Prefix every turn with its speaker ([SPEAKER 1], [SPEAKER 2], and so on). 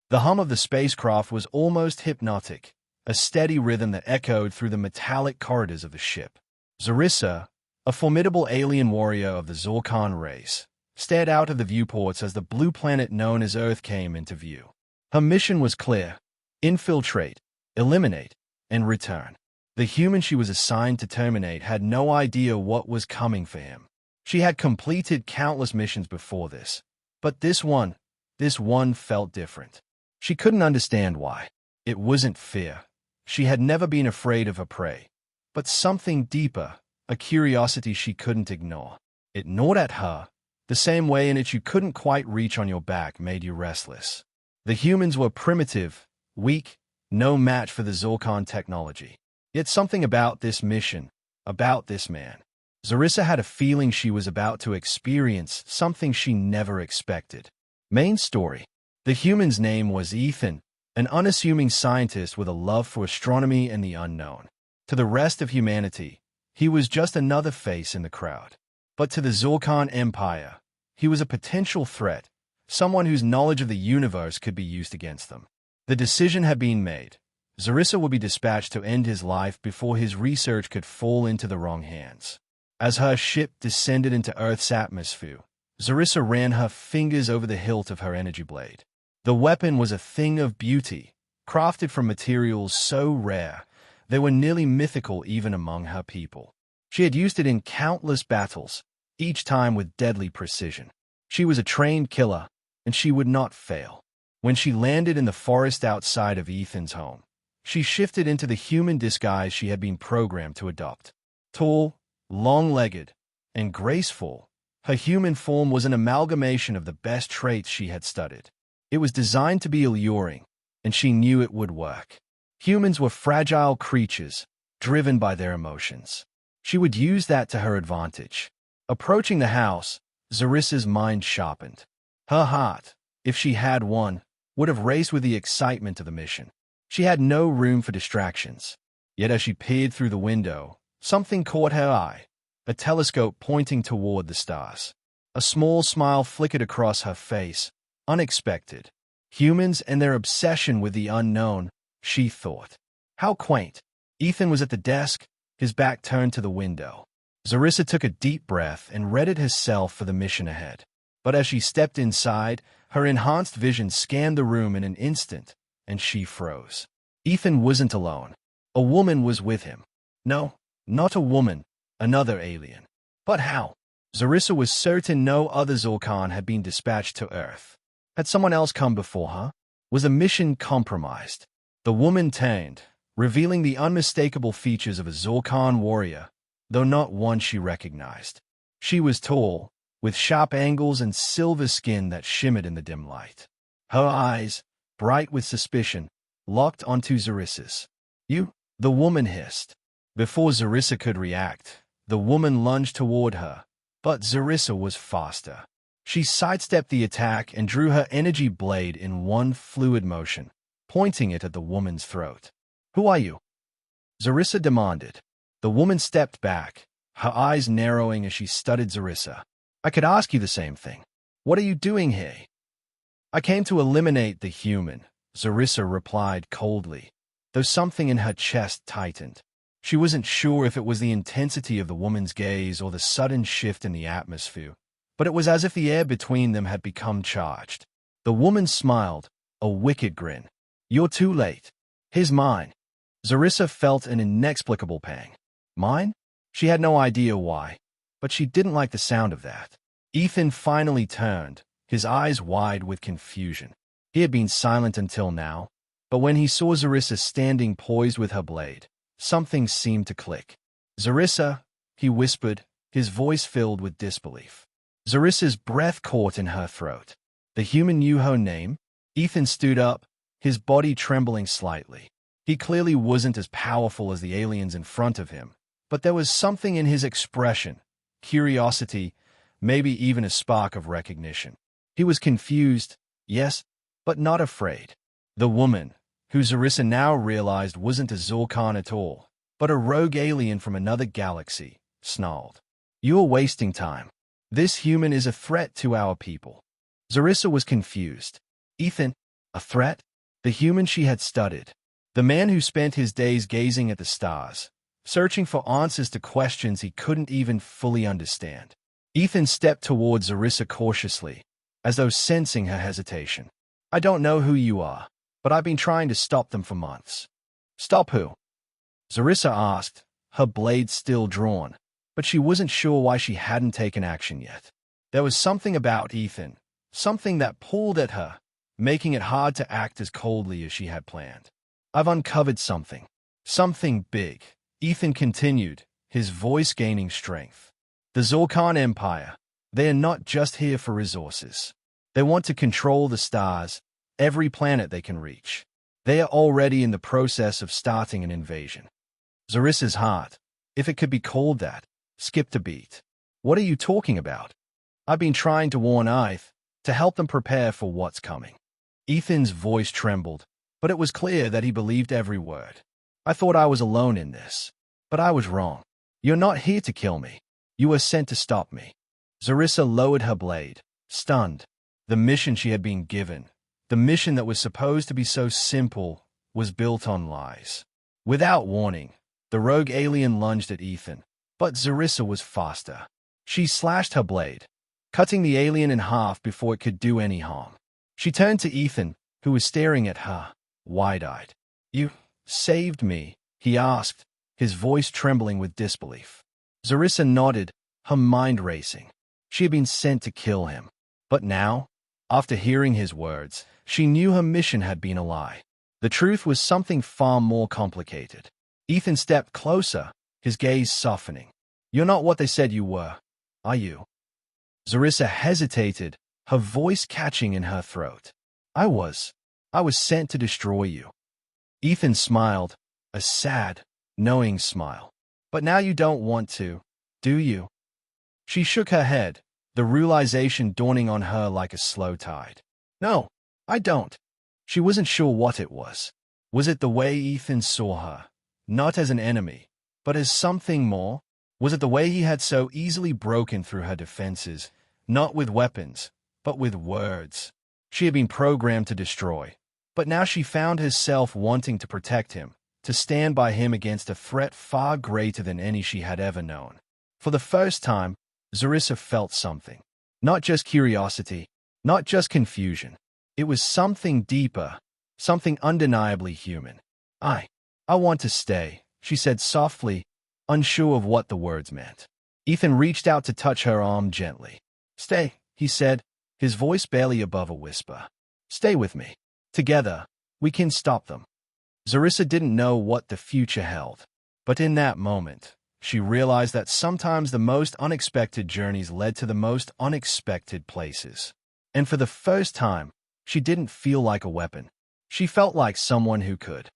[SPEAKER 1] The hum of the spacecraft was almost hypnotic, a steady rhythm that echoed through the metallic corridors of the ship. Zarissa, a formidable alien warrior of the Zorkan race, stared out of the viewports as the blue planet known as Earth came into view. Her mission was clear: infiltrate, eliminate, and return. The human she was assigned to terminate had no idea what was coming for him. She had completed countless missions before this, but this one felt different. She couldn't understand why. It wasn't fear. She had never been afraid of her prey, but something deeper, a curiosity she couldn't ignore. It gnawed at her, the same way in which you couldn't quite reach on your back made you restless. The humans were primitive, weak, no match for the Zorkan technology. Yet something about this mission, about this man. Zarissa had a feeling she was about to experience something she never expected. Main story. The human's name was Ethan, an unassuming scientist with a love for astronomy and the unknown. To the rest of humanity, he was just another face in the crowd. But to the Zorkan Empire, he was a potential threat, someone whose knowledge of the universe could be used against them. The decision had been made. Zarissa would be dispatched to end his life before his research could fall into the wrong hands. As her ship descended into Earth's atmosphere, Zarissa ran her fingers over the hilt of her energy blade. The weapon was a thing of beauty, crafted from materials so rare they were nearly mythical even among her people. She had used it in countless battles, each time with deadly precision. She was a trained killer, and she would not fail. When she landed in the forest outside of Ethan's home, she shifted into the human disguise she had been programmed to adopt. Tall, long-legged, and graceful, her human form was an amalgamation of the best traits she had studied. It was designed to be alluring, and she knew it would work. Humans were fragile creatures, driven by their emotions. She would use that to her advantage. Approaching the house, Zarissa's mind sharpened. Her heart, if she had one, would have raced with the excitement of the mission. She had no room for distractions. Yet as she peered through the window, something caught her eye, a telescope pointing toward the stars. A small smile flickered across her face, unexpected. Humans and their obsession with the unknown, she thought. How quaint. Ethan was at the desk, his back turned to the window. Zarissa took a deep breath and readied herself for the mission ahead. But as she stepped inside, her enhanced vision scanned the room in an instant, and she froze. Ethan wasn't alone. A woman was with him. No, not a woman, another alien. But how? Zarissa was certain no other Zorkan had been dispatched to Earth. Had someone else come before her? Was the mission compromised? The woman turned, revealing the unmistakable features of a Zorkan warrior, though not one she recognized. She was tall, with sharp angles and silver skin that shimmered in the dim light. Her eyes, bright with suspicion, locked onto Zarissa's. "You?" the woman hissed. Before Zarissa could react, the woman lunged toward her, but Zarissa was faster. She sidestepped the attack and drew her energy blade in one fluid motion, pointing it at the woman's throat. "Who are you?" Zarissa demanded. The woman stepped back, her eyes narrowing as she studied Zarissa. "I could ask you the same thing. What are you doing here?" "I came to eliminate the human," Zarissa replied coldly, though something in her chest tightened. She wasn't sure if it was the intensity of the woman's gaze or the sudden shift in the atmosphere, but it was as if the air between them had become charged. The woman smiled, a wicked grin. "You're too late. Here's mine." Zarissa felt an inexplicable pang. Mine? She had no idea why, but she didn't like the sound of that. Ethan finally turned, his eyes wide with confusion. He had been silent until now, but when he saw Zarissa standing poised with her blade, something seemed to click. "Zarissa," he whispered, his voice filled with disbelief. Zarissa's breath caught in her throat. The human knew her name. Ethan stood up, his body trembling slightly. He clearly wasn't as powerful as the aliens in front of him, but there was something in his expression, curiosity, maybe even a spark of recognition. He was confused, yes, but not afraid. The woman, who Zarissa now realized wasn't a Zorkan at all, but a rogue alien from another galaxy, snarled. "You are wasting time. This human is a threat to our people." Zarissa was confused. "Ethan, A threat? The human she had studied. The man who spent his days gazing at the stars, searching for answers to questions he couldn't even fully understand. Ethan stepped towards Zarissa cautiously, as though sensing her hesitation. I don't know who you are, but I've been trying to stop them for months. Stop who? Zarissa asked, her blade still drawn, but she wasn't sure why she hadn't taken action yet. There was something about Ethan, something that pulled at her, making it hard to act as coldly as she had planned. I've uncovered something. Something big. Ethan continued, his voice gaining strength. The Zorkan Empire. They are not just here for resources. They want to control the stars, every planet they can reach. They are already in the process of starting an invasion. Zarissa's heart, if it could be called that, skipped a beat. What are you talking about? I've been trying to warn Ith, to help them prepare for what's coming. Ethan's voice trembled, but it was clear that he believed every word. I thought I was alone in this, but I was wrong. You're not here to kill me. You were sent to stop me. Zarissa lowered her blade, stunned. The mission she had been given, the mission that was supposed to be so simple, was built on lies. Without warning, the rogue alien lunged at Ethan, but Zarissa was faster. She slashed her blade, cutting the alien in half before it could do any harm. She turned to Ethan, who was staring at her, wide-eyed. You saved me, he asked, his voice trembling with disbelief. Zarissa nodded, her mind racing. She had been sent to kill him. But now, after hearing his words, she knew her mission had been a lie. The truth was something far more complicated. Ethan stepped closer, his gaze softening. You're not what they said you were, are you? Zarissa hesitated, her voice catching in her throat. I was sent to destroy you. Ethan smiled, a sad, knowing smile. But now you don't want to, do you? She shook her head, the realization dawning on her like a slow tide. No, I don't. She wasn't sure what it was. Was it the way Ethan saw her, not as an enemy, but as something more? Was it the way he had so easily broken through her defenses, not with weapons, but with words? She had been programmed to destroy, but now she found herself wanting to protect him, to stand by him against a threat far greater than any she had ever known. For the first time, Zarissa felt something. Not just curiosity, not just confusion. It was something deeper, something undeniably human. I want to stay, she said softly, unsure of what the words meant. Ethan reached out to touch her arm gently. Stay, he said, his voice barely above a whisper. Stay with me. Together, we can stop them. Zarissa didn't know what the future held, but in that moment, she realized that sometimes the most unexpected journeys led to the most unexpected places. And for the first time, she didn't feel like a weapon. She felt like someone who could